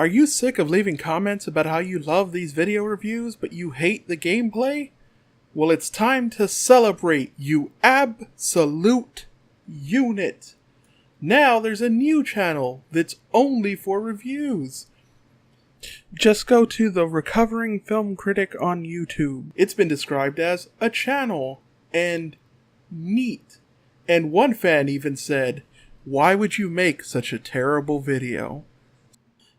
Are you sick of leaving comments about how you love these video reviews but you hate the gameplay? Well, it's time to celebrate, you absolute unit! Now there's a new channel that's only for reviews. Just go to the Recovering Film Critic on YouTube. It's been described as a channel and neat. And one fan even said, "Why would you make such a terrible video?"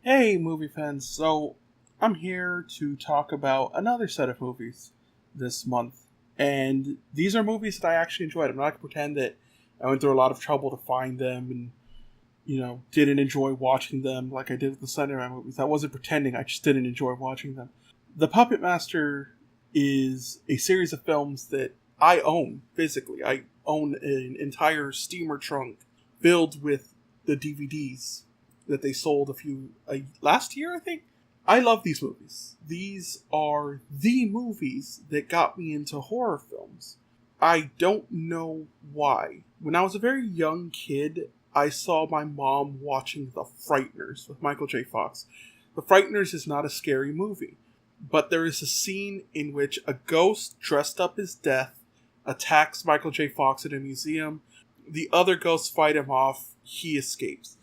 Hey movie fans, so I'm here to talk about another set of movies this month. And these are movies that I actually enjoyed. I'm not going to pretend that I went through a lot of trouble to find them and, didn't enjoy watching them like I did with the Slenderman movies. I wasn't pretending, I just didn't enjoy watching them. The Puppet Master is a series of films that I own physically. I own an entire steamer trunk filled with the DVDs that they sold last year, I think. I love these movies. These are the movies that got me into horror films. I don't know why. When I was a very young kid, I saw my mom watching The Frighteners with Michael J. Fox. The Frighteners is not a scary movie, but there is a scene in which a ghost dressed up as Death attacks Michael J. Fox at a museum. The other ghosts fight him off. He escapes.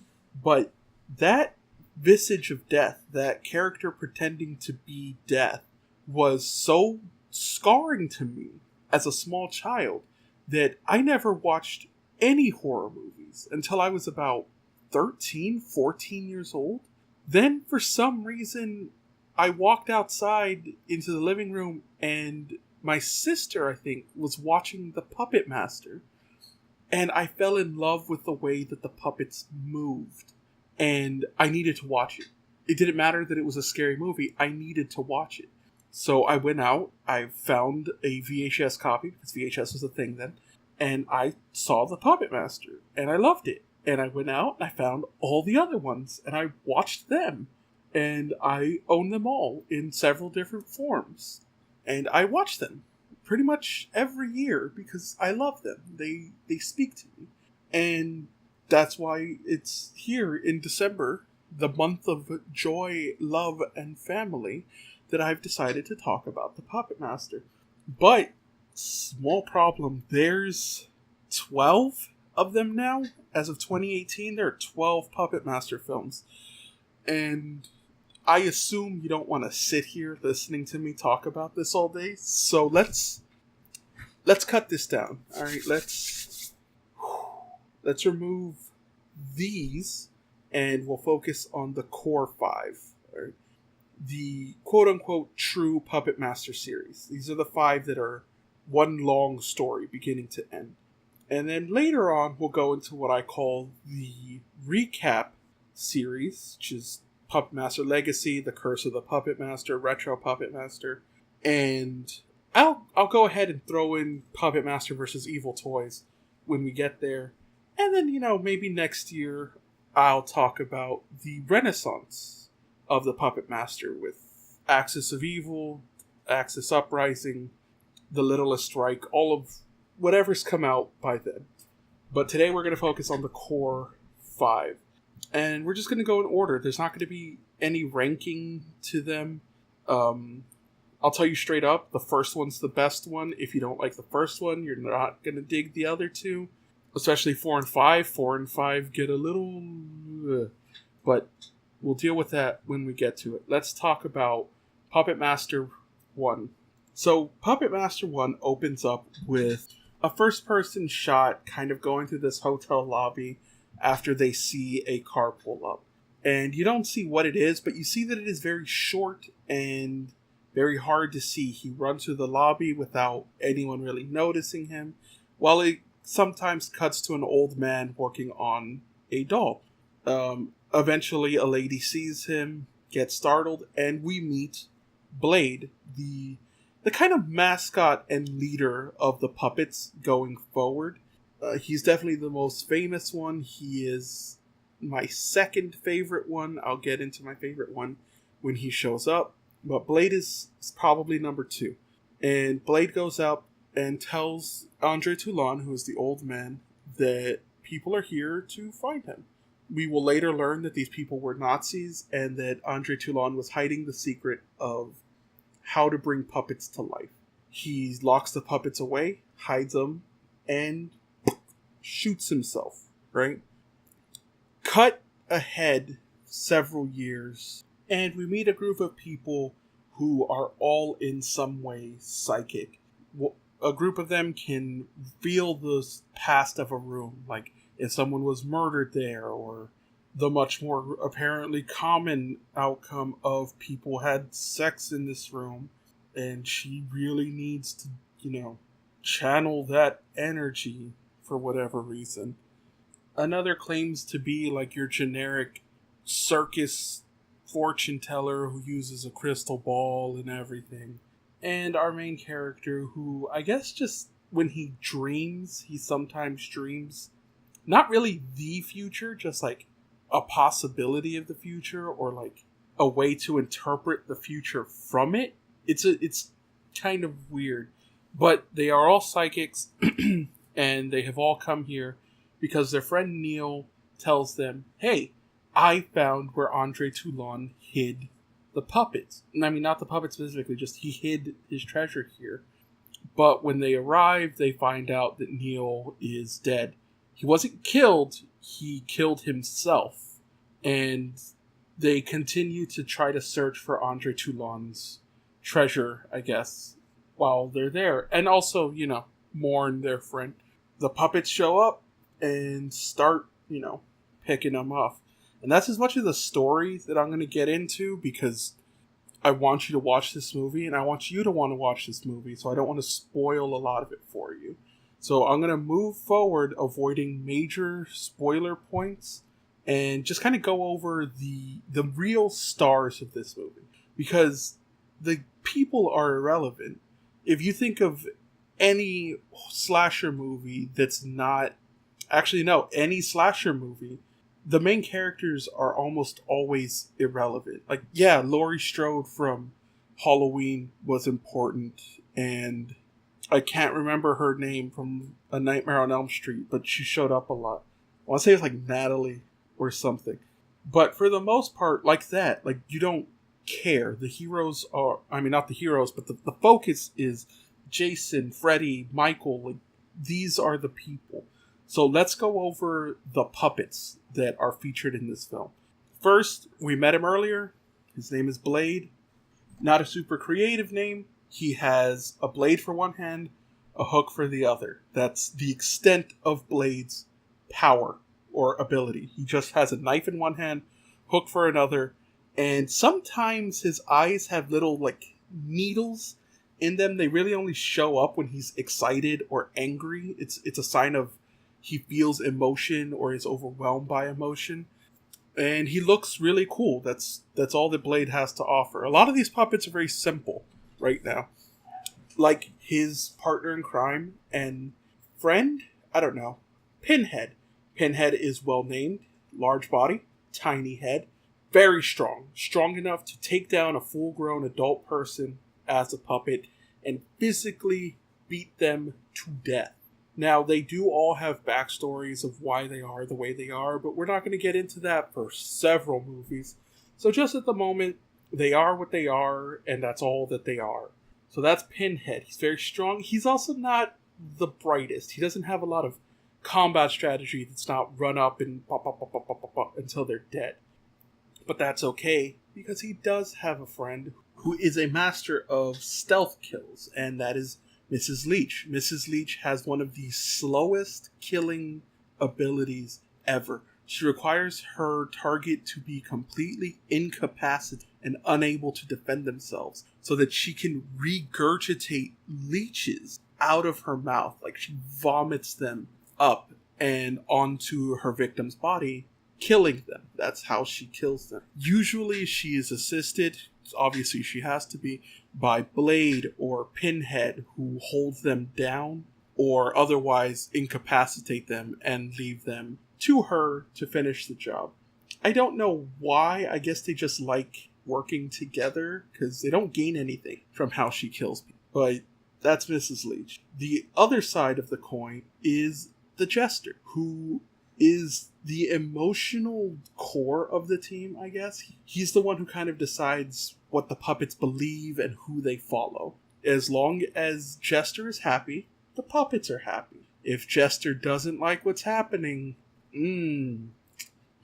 But that visage of Death, that character pretending to be Death, was so scarring to me as a small child that I never watched any horror movies until I was about 13, 14 years old. Then, for some reason, I walked outside into the living room and my sister, I think, was watching The Puppet Master. And I fell in love with the way that the puppets moved. And I needed to watch it. It didn't matter that it was a scary movie. I needed to watch it. So I went out, I found a VHS copy, because VHS was a thing then, and I saw The Puppet Master, and I loved it. And I went out, and I found all the other ones, and I watched them. And I own them all in several different forms. And I watch them pretty much every year, because I love them. They speak to me. And that's why it's here in December, the month of joy, love, and family, that I've decided to talk about The Puppet Master. But, small problem, there's 12 of them now. As of 2018, there are 12 Puppet Master films. And I assume you don't want to sit here listening to me talk about this all day. So let's cut this down. Alright, let's remove these, and we'll focus on the core 5. Right? The quote-unquote true Puppet Master series. These are the 5 that are one long story, beginning to end. And then later on, we'll go into what I call the recap series, which is Puppet Master Legacy, The Curse of the Puppet Master, Retro Puppet Master, and I'll go ahead and throw in Puppet Master vs. Evil Toys when we get there. And then, maybe next year, I'll talk about the renaissance of the Puppet Master with Axis of Evil, Axis Uprising, The Littlest Strike, all of whatever's come out by then. But today we're going to focus on the core 5. And we're just going to go in order. There's not going to be any ranking to them. I'll tell you straight up, the first one's the best one. If you don't like the first one, you're not going to dig the other two. Especially 4 and 5. 4 and 5 get a little... But we'll deal with that when we get to it. Let's talk about Puppet Master 1. So, Puppet Master 1 opens up with a first-person shot kind of going through this hotel lobby after they see a car pull up. And you don't see what it is, but you see that it is very short and very hard to see. He runs through the lobby without anyone really noticing him, while it sometimes cuts to an old man working on a doll. Eventually, a lady sees him, gets startled, and we meet Blade, the kind of mascot and leader of the puppets going forward. He's definitely the most famous one. He is my second favorite one. I'll get into my favorite one when he shows up. But Blade is probably number 2. And Blade goes up and tells Andre Toulon, who is the old man, that people are here to find him. We will later learn that these people were Nazis and that Andre Toulon was hiding the secret of how to bring puppets to life. He locks the puppets away, hides them, and shoots himself, right? Cut ahead several years, and we meet a group of people who are all in some way psychic. A group of them can feel the past of a room, like if someone was murdered there, or the much more apparently common outcome of people had sex in this room, and she really needs to, channel that energy for whatever reason. Another claims to be like your generic circus fortune teller who uses a crystal ball and everything. And our main character, who I guess just when he dreams, he sometimes dreams not really the future, just like a possibility of the future, or like a way to interpret the future from it. It's kind of weird. But they are all psychics, and they have all come here because their friend Neil tells them, hey, I found where Andre Toulon hid the puppets. I mean, not the puppets specifically, just he hid his treasure here. But when they arrive, they find out that Neil is dead. He wasn't killed, he killed himself. And they continue to try to search for Andre Toulon's treasure, I guess, while they're there. And also, mourn their friend. The puppets show up and start, picking them off. And that's as much of the story that I'm going to get into, because I want you to watch this movie, and I want you to want to watch this movie, so I don't want to spoil a lot of it for you. So I'm going to move forward, avoiding major spoiler points, and just kind of go over the real stars of this movie. Because the people are irrelevant. If you think of any slasher movie that's not... Actually, no, any slasher movie, the main characters are almost always irrelevant. Like, yeah, Laurie Strode from Halloween was important, and I can't remember her name from A Nightmare on Elm Street, but she showed up a lot. I want to say it's like Natalie or something. But for the most part, like that, like, you don't care. The heroes are... I mean, not the heroes, but the focus is Jason, Freddy, Michael. Like, these are the people. So let's go over the puppets that are featured in this film. First, we met him earlier. His name is Blade. Not a super creative name. He has a blade for one hand, a hook for the other. That's the extent of Blade's power or ability. He just has a knife in one hand, hook for another, and sometimes his eyes have little, like, needles in them. They really only show up when he's excited or angry. It's a sign of he feels emotion or is overwhelmed by emotion. And he looks really cool. That's all that Blade has to offer. A lot of these puppets are very simple right now. Like his partner in crime and friend, I don't know, Pinhead. Pinhead is well named, large body, tiny head, very strong. Strong enough to take down a full-grown adult person as a puppet and physically beat them to death. Now, they do all have backstories of why they are the way they are, but we're not going to get into that for several movies. So just at the moment, they are what they are, and that's all that they are. So that's Pinhead. He's very strong. He's also not the brightest. He doesn't have a lot of combat strategy that's not run up and pop, pop, pop, pop, pop, pop, pop until they're dead. But that's okay, because he does have a friend who is a master of stealth kills, and that is Mrs. Leach. Mrs. Leach has one of the slowest killing abilities ever. She requires her target to be completely incapacitated and unable to defend themselves so that she can regurgitate leeches out of her mouth. Like, she vomits them up and onto her victim's body, killing them. That's how she kills them. Usually she is assisted, obviously she has to be, by Blade or Pinhead, who holds them down or otherwise incapacitate them and leave them to her to finish the job. I don't know why. I guess they just like working together because they don't gain anything from how she kills people. But that's Mrs. Leach. The other side of the coin is the Jester, who is the emotional core of the team, I guess. He's the one who kind of decides what the puppets believe and who they follow. As long as Jester is happy, the puppets are happy. If Jester doesn't like what's happening,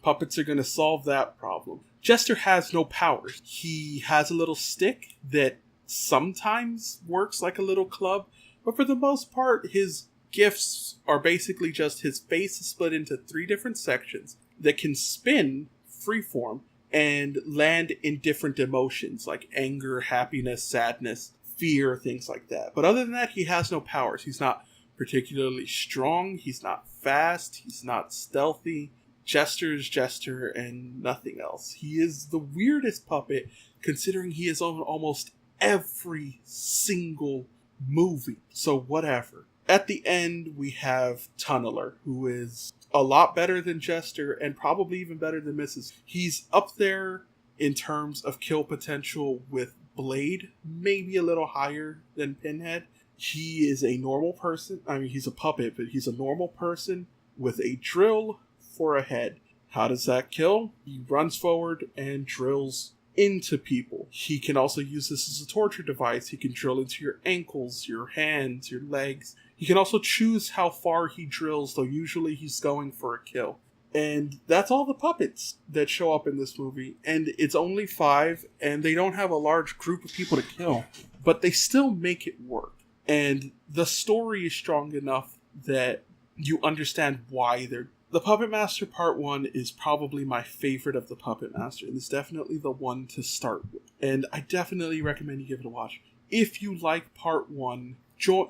puppets are going to solve that problem. Jester has no powers. He has a little stick that sometimes works like a little club, but for the most part, his gifts are basically just his face is split into 3 different sections that can spin freeform and land in different emotions like anger, happiness, sadness, fear, things like that. But other than that, he has no powers. He's not particularly strong. He's not fast. He's not stealthy. Jester is Jester and nothing else. He is the weirdest puppet considering he is on almost every single movie. So whatever. At the end, we have Tunneler, who is a lot better than Jester and probably even better than Mrs. He's up there in terms of kill potential with Blade, maybe a little higher than Pinhead. He is a normal person. I mean, he's a puppet, but he's a normal person with a drill for a head. How does that kill? He runs forward and drills into people. He can also use this as a torture device. He can drill into your ankles, your hands, your legs. He can also choose how far he drills, though usually he's going for a kill. And that's all the puppets that show up in this movie. And it's only 5, and they don't have a large group of people to kill. But they still make it work. And the story is strong enough that you understand why they're... The Puppet Master Part 1 is probably my favorite of the Puppet Master, and it's definitely the one to start with. And I definitely recommend you give it a watch. If you like Part 1,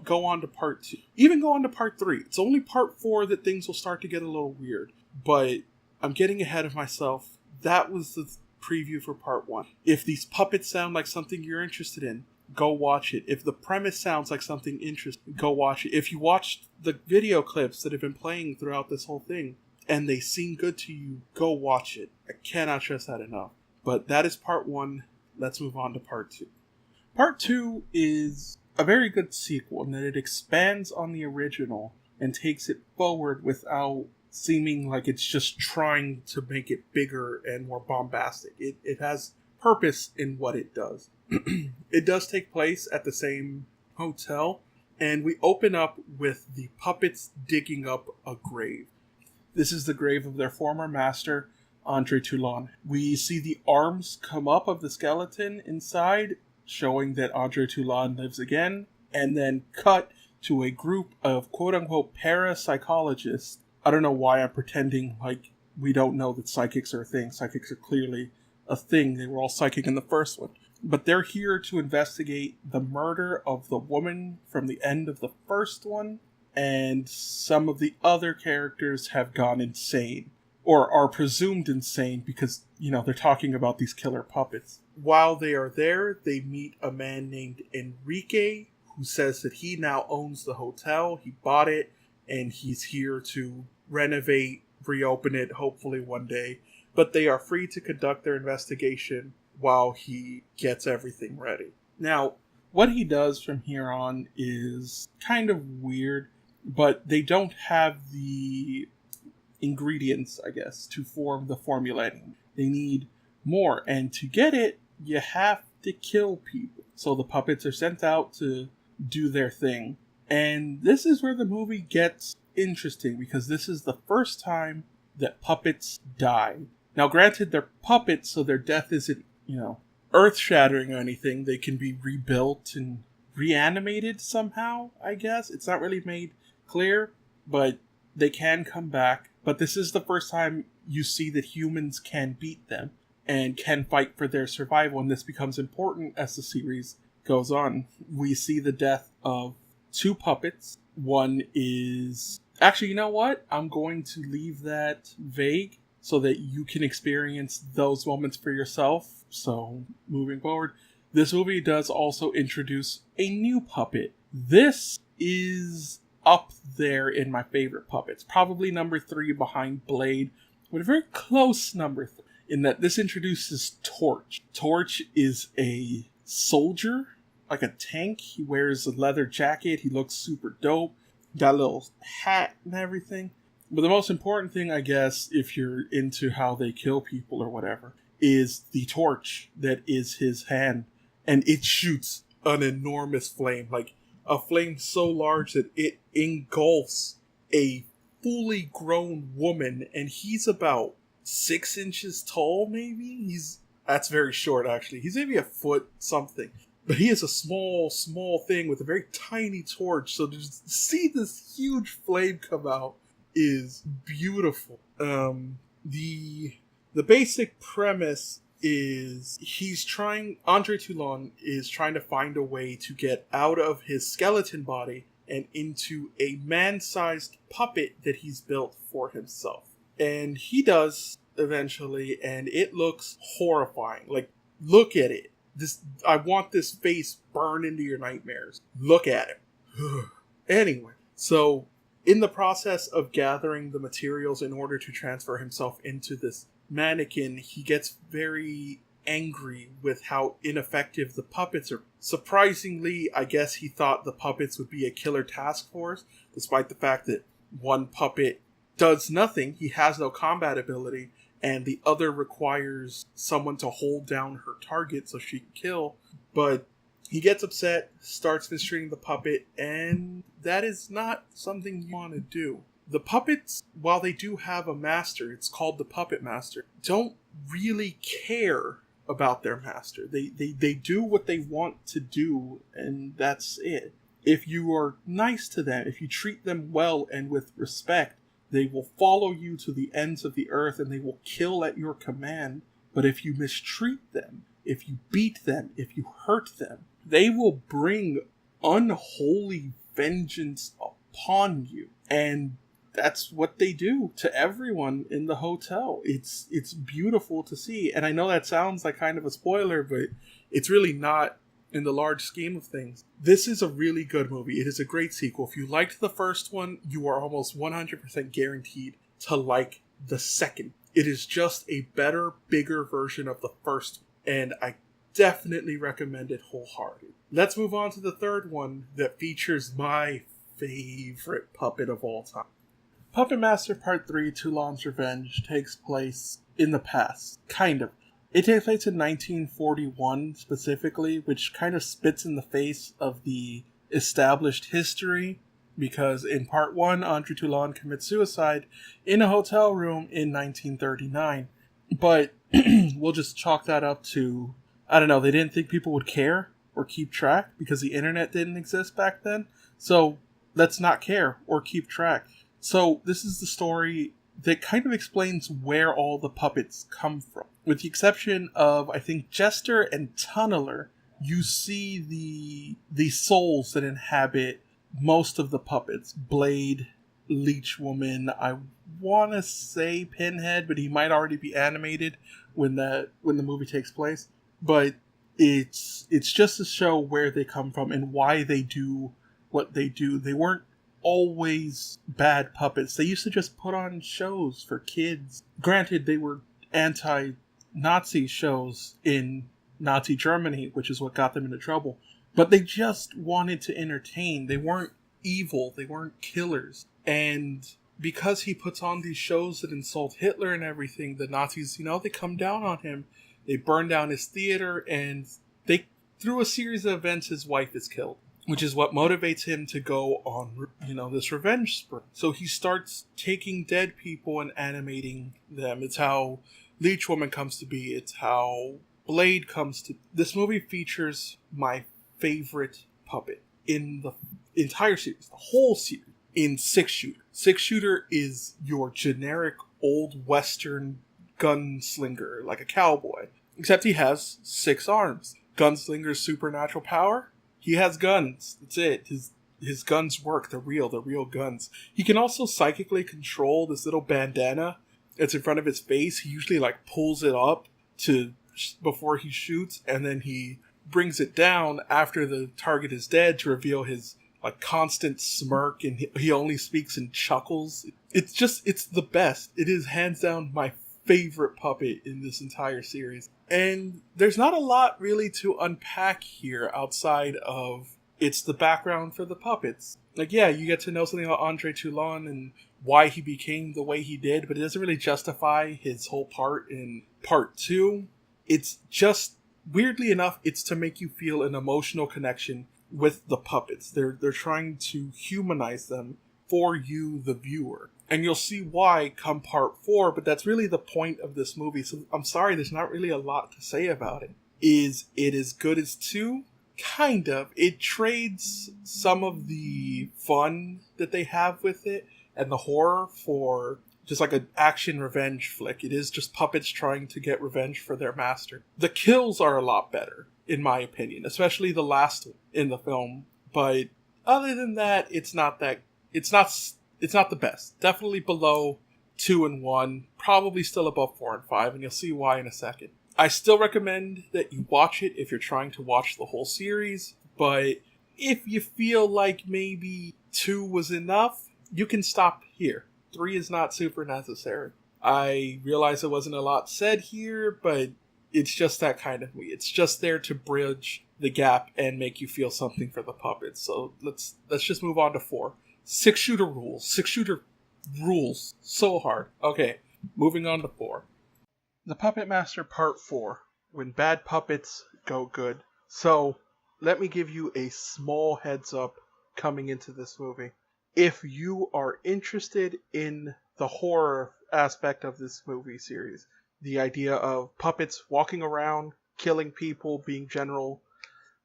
go on to Part 2. Even go on to Part 3. It's only Part 4 that things will start to get a little weird. But I'm getting ahead of myself. That was the preview for Part 1. If these puppets sound like something you're interested in, go watch it. If the premise sounds like something interesting, go watch it. If you watched the video clips that have been playing throughout this whole thing and they seem good to you, go watch it. I cannot stress that enough. But that is Part 1. Let's move on to Part 2. Part 2 is a very good sequel in that it expands on the original and takes it forward without seeming like it's just trying to make it bigger and more bombastic. It has purpose in what it does. It does take place at the same hotel, and we open up with the puppets digging up a grave. This is the grave of their former master, Andre Toulon. We see the arms come up of the skeleton inside, showing that Andre Toulon lives again, and then cut to a group of quote-unquote parapsychologists. I don't know why I'm pretending like we don't know that psychics are a thing. Psychics are clearly a thing. They were all psychic in the first one. But they're here to investigate the murder of the woman from the end of the first one, and some of the other characters have gone insane, or are presumed insane because, they're talking about these killer puppets. While they are there, they meet a man named Enrique, who says that he now owns the hotel, he bought it, and he's here to renovate, reopen it, hopefully one day. But they are free to conduct their investigation while he gets everything ready. Now, what he does from here on is kind of weird, but they don't have the ingredients, I guess, to form the formula. They need more, and to get it, you have to kill people. So the puppets are sent out to do their thing. And this is where the movie gets interesting, because this is the first time that puppets die. Now, granted, they're puppets, so their death isn't, earth-shattering or anything. They can be rebuilt and reanimated somehow, I guess. It's not really made clear, but they can come back. But this is the first time you see that humans can beat them and can fight for their survival, and this becomes important as the series goes on. We see the death of 2 puppets. One is... Actually, you know what? I'm going to leave that vague so that you can experience those moments for yourself. So, moving forward, this movie does also introduce a new puppet. This is up there in my favorite puppets. Probably number 3 behind Blade, but a very close number 3, in that this introduces Torch. Torch is a soldier, like a tank. He wears a leather jacket. He looks super dope. Got a little hat and everything. But the most important thing, I guess, if you're into how they kill people or whatever, is the torch that is his hand. And it shoots an enormous flame, like a flame so large that it engulfs a fully grown woman, and he's about 6 inches tall, maybe? That's very short, actually. He's maybe a foot something. But he is a small thing with a very tiny torch, so to just see this huge flame come out is beautiful. The basic premise is Andre Toulon is trying to find a way to get out of his skeleton body and into a man-sized puppet that he's built for himself. And he does eventually, and it looks horrifying. Like, look at it. I want this face burned into your nightmares. Look at it. Anyway, so in the process of gathering the materials in order to transfer himself into this mannequin, he gets very angry with how ineffective the puppets are. Surprisingly, I guess he thought the puppets would be a killer task force, despite the fact that one puppet does nothing, he has no combat ability, and the other requires someone to hold down her target so she can kill. But he gets upset, starts mistreating the puppet, and that is not something you want to do. The puppets, while they do have a master, it's called the Puppet Master, don't really care about their master. They do what they want to do, and that's it. If you are nice to them, if you treat them well and with respect, they will follow you to the ends of the earth and they will kill at your command. But if you mistreat them, if you beat them, if you hurt them, they will bring unholy vengeance upon you. And that's what they do to everyone in the hotel. It's beautiful to see. And I know that sounds like kind of a spoiler, but it's really not in the large scheme of things. This is a really good movie. It is a great sequel. If you liked the first one, you are almost 100% guaranteed to like the second. It is just a better, bigger version of the first one, and I definitely recommend it wholeheartedly. Let's move on to the third one that features my favorite puppet of all time. Puppet Master Part 3, Toulon's Revenge, takes place in the past. Kind of. It takes place in 1941 specifically, which kind of spits in the face of the established history, because in Part 1, Andre Toulon commits suicide in a hotel room in 1939. But we'll just chalk that up to, I don't know, they didn't think people would care or keep track because the internet didn't exist back then. So let's not care or keep track. So this is the story that kind of explains where all the puppets come from. With the exception of, I think, Jester and Tunneler, you see the souls that inhabit most of the puppets. Blade, Leech Woman, I want to say Pinhead, but he might already be animated when the movie takes place. But it's just to show where they come from and why they do what they do. They weren't always bad puppets. They used to just put on shows for kids. Granted, they were anti-Nazi shows in Nazi Germany, which is what got them into trouble. But they just wanted to entertain. They weren't evil. They weren't killers. And because he puts on these shows that insult Hitler and everything, the Nazis, they come down on him. They burn down his theater, and through a series of events, his wife is killed, which is what motivates him to go on, this revenge spree. So he starts taking dead people and animating them. It's how Leech Woman comes to be. It's how Blade comes to. This movie features my favorite puppet in the entire series, the whole series, in Six Shooter. Six Shooter is your generic old Western gunslinger, like a cowboy, except he has 6 arms. Gunslinger's supernatural power? He has guns. That's it. His guns work. They're real guns. He can also psychically control this little bandana that's in front of his face. He usually pulls it up before he shoots, and then he brings it down after the target is dead to reveal his constant smirk, and he only speaks in chuckles. It's the best. It is hands down my favorite puppet in this entire series. And there's not a lot really to unpack here outside of it's the background for the puppets. You get to know something about Andre Toulon and why he became the way he did, but it doesn't really justify his whole part in part 2. It's just, weirdly enough, it's to make you feel an emotional connection with the puppets. They're trying to humanize them for you, the viewer. And you'll see why come part 4, but that's really the point of this movie. So I'm sorry, there's not really a lot to say about it. Is it as good as 2? Kind of. It trades some of the fun that they have with it and the horror for just like an action revenge flick. It is just puppets trying to get revenge for their master. The kills are a lot better, in my opinion, especially the last one in the film. But other than that, it's not the best. Definitely below 2 and 1, probably still above 4 and 5, and you'll see why in a second. I still recommend that you watch it if you're trying to watch the whole series, but if you feel like maybe 2 was enough, you can stop here. 3 is not super necessary. I realize there wasn't a lot said here, but it's just that kind of movie. It's just there to bridge the gap and make you feel something for the puppets. So let's just move on to 4. 6-shooter rules. 6-shooter rules so hard. Okay, moving on to 4. The Puppet Master Part 4. When bad puppets go good. So, let me give you a small heads up coming into this movie. If you are interested in the horror aspect of this movie series, the idea of puppets walking around, killing people, being general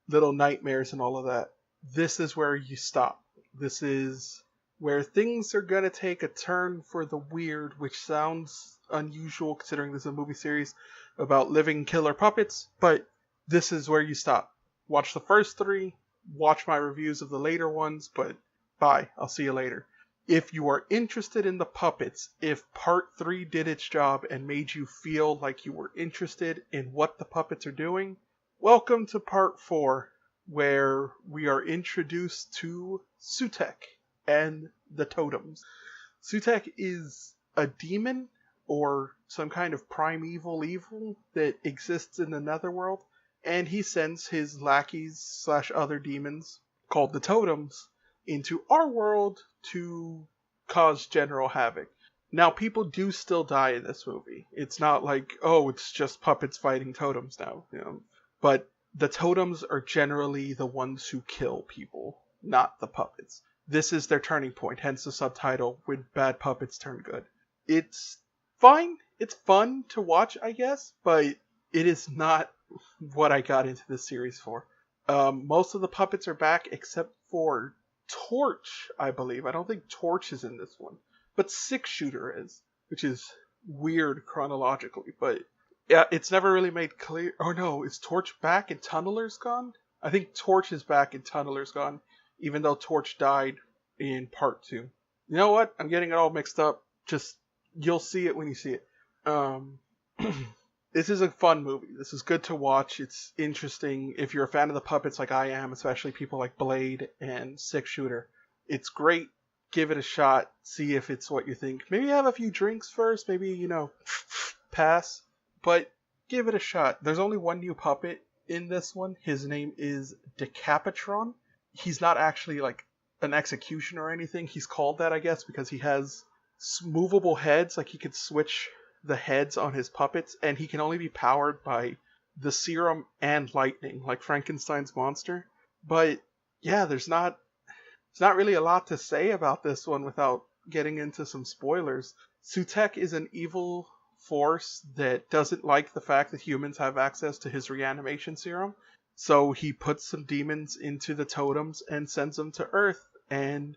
little nightmares and all of that, this is where you stop. This is where things are going to take a turn for the weird, which sounds unusual considering this is a movie series about living killer puppets, but this is where you stop. Watch the first 3, watch my reviews of the later ones, but bye, I'll see you later. If you are interested in the puppets, if part 3 did its job and made you feel like you were interested in what the puppets are doing, welcome to part 4, where we are introduced to Sutek and the totems. Sutek is a demon or some kind of primeval evil that exists in the netherworld, and he sends his lackeys / other demons, called the totems, into our world to cause general havoc. Now, people do still die in this movie. It's not like, oh, it's just puppets fighting totems now, But the totems are generally the ones who kill people, not the puppets. This is their turning point, hence the subtitle, When Bad Puppets Turn Good. It's fine. It's fun to watch, I guess, but it is not what I got into this series for. Most of the puppets are back except for Torch, I believe. I don't think Torch is in this one, but 6-shooter is, which is weird chronologically, but yeah, it's never really made clear. Oh no, is Torch back and Tunneler's gone? I think Torch is back and Tunneler's gone, even though Torch died in part 2. You know what? I'm getting it all mixed up. Just, you'll see it when you see it. This is a fun movie. This is good to watch. It's interesting. If you're a fan of the puppets like I am, especially people like Blade and 6-shooter, it's great. Give it a shot. See if it's what you think. Maybe have a few drinks first. Maybe, pass. But give it a shot. There's only one new puppet in this one. His name is Decapitron. He's not actually like an execution or anything. He's called that, I guess, because he has movable heads. Like he could switch the heads on his puppets, and he can only be powered by the serum and lightning, like Frankenstein's monster. But yeah, there's not really a lot to say about this one without getting into some spoilers. Sutek is an evil force that doesn't like the fact that humans have access to his reanimation serum. So he puts some demons into the totems and sends them to Earth, and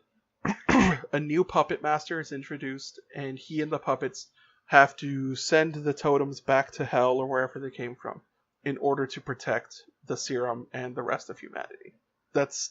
a new puppet master is introduced, and he and the puppets have to send the totems back to hell or wherever they came from in order to protect the serum and the rest of humanity. That's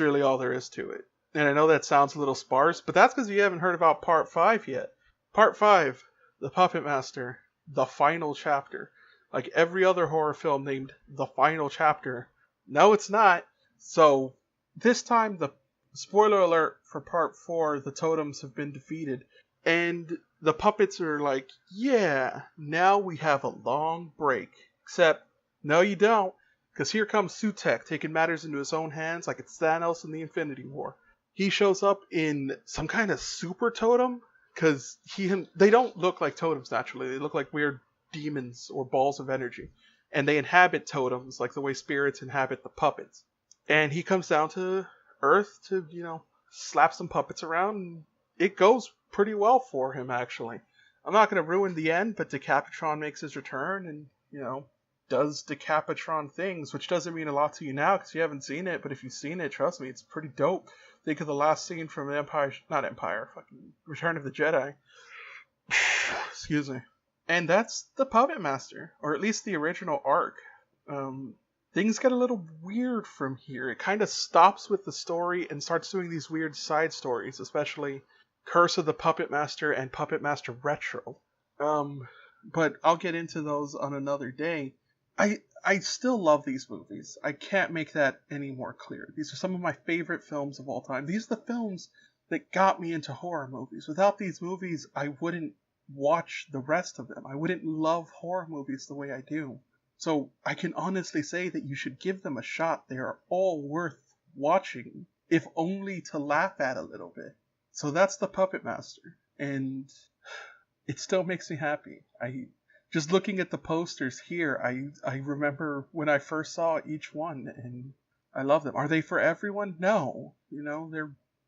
really all there is to it. And I know that sounds a little sparse, but that's because you haven't heard about Part 5 yet. Part 5, The Puppet Master, The Final Chapter. Like every other horror film named The Final Chapter. No, it's not. So, this time, the spoiler alert for Part 4, the totems have been defeated. And the puppets are like, yeah, now we have a long break. Except, no you don't. Because here comes Sutek taking matters into his own hands like it's Thanos in the Infinity War. He shows up in some kind of super totem, because they don't look like totems naturally. They look like weird demons or balls of energy. And they inhabit totems like the way spirits inhabit the puppets. And he comes down to Earth to, slap some puppets around. And it goes pretty well for him, actually. I'm not going to ruin the end, but Decapitron makes his return and, does Decapitron things, which doesn't mean a lot to you now because you haven't seen it, but if you've seen it, trust me, it's pretty dope. Think of the last scene from fucking Return of the Jedi. Excuse me. And that's the Puppet Master, or at least the original arc. Things get a little weird from here. It kind of stops with the story and starts doing these weird side stories, especially Curse of the Puppet Master and Puppet Master Retro. But I'll get into those on another day. I still love these movies. I can't make that any more clear. These are some of my favorite films of all time. These are the films that got me into horror movies. Without these movies, I wouldn't watch the rest of them. I wouldn't love horror movies the way I do. So I can honestly say that you should give them a shot. They are all worth watching, if only to laugh at a little bit. So that's the Puppet Master. And it still makes me happy. Just looking at the posters here, I remember when I first saw each one, and I love them. Are they for everyone? No.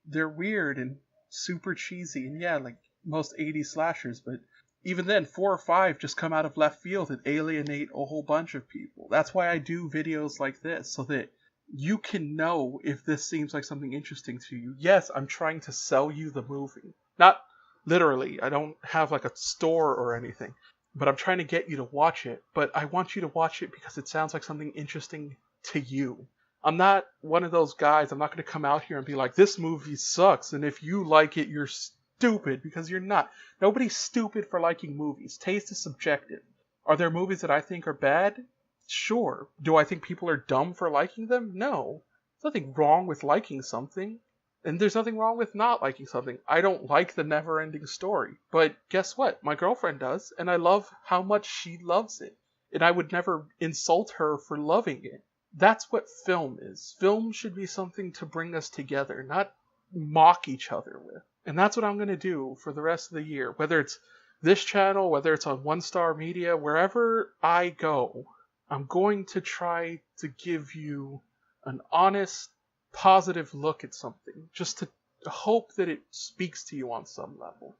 They're weird and super cheesy, and yeah, like most 80s slashers, but even then, 4 or 5 just come out of left field and alienate a whole bunch of people. That's why I do videos like this, so that you can know if this seems like something interesting to you. Yes, I'm trying to sell you the movie. Not literally. I don't have like a store or anything. But I'm trying to get you to watch it. But I want you to watch it because it sounds like something interesting to you. I'm not one of those guys. I'm not going to come out here and be like, this movie sucks. And if you like it, you're stupid. Because you're not. Nobody's stupid for liking movies. Taste is subjective. Are there movies that I think are bad? Sure. Do I think people are dumb for liking them? No. There's nothing wrong with liking something. And there's nothing wrong with not liking something. I don't like the never-ending story. But guess what? My girlfriend does, and I love how much she loves it. And I would never insult her for loving it. That's what film is. Film should be something to bring us together, not mock each other with. And that's what I'm going to do for the rest of the year. Whether it's this channel, whether it's on One Star Media, wherever I go, I'm going to try to give you an honest, positive look at something, just to hope that it speaks to you on some level.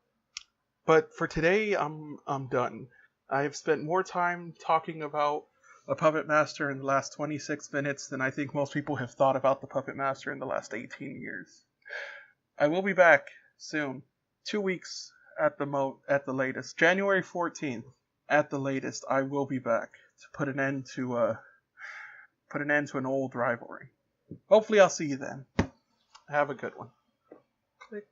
But for today, I'm done. I have spent more time talking about a Puppet Master in the last 26 minutes than I think most people have thought about the Puppet Master in the last 18 years. I will be back soon. 2 weeks at the latest. January 14th at the latest, I will be back to put an end to an old rivalry. Hopefully I'll see you then. Have a good one. Click.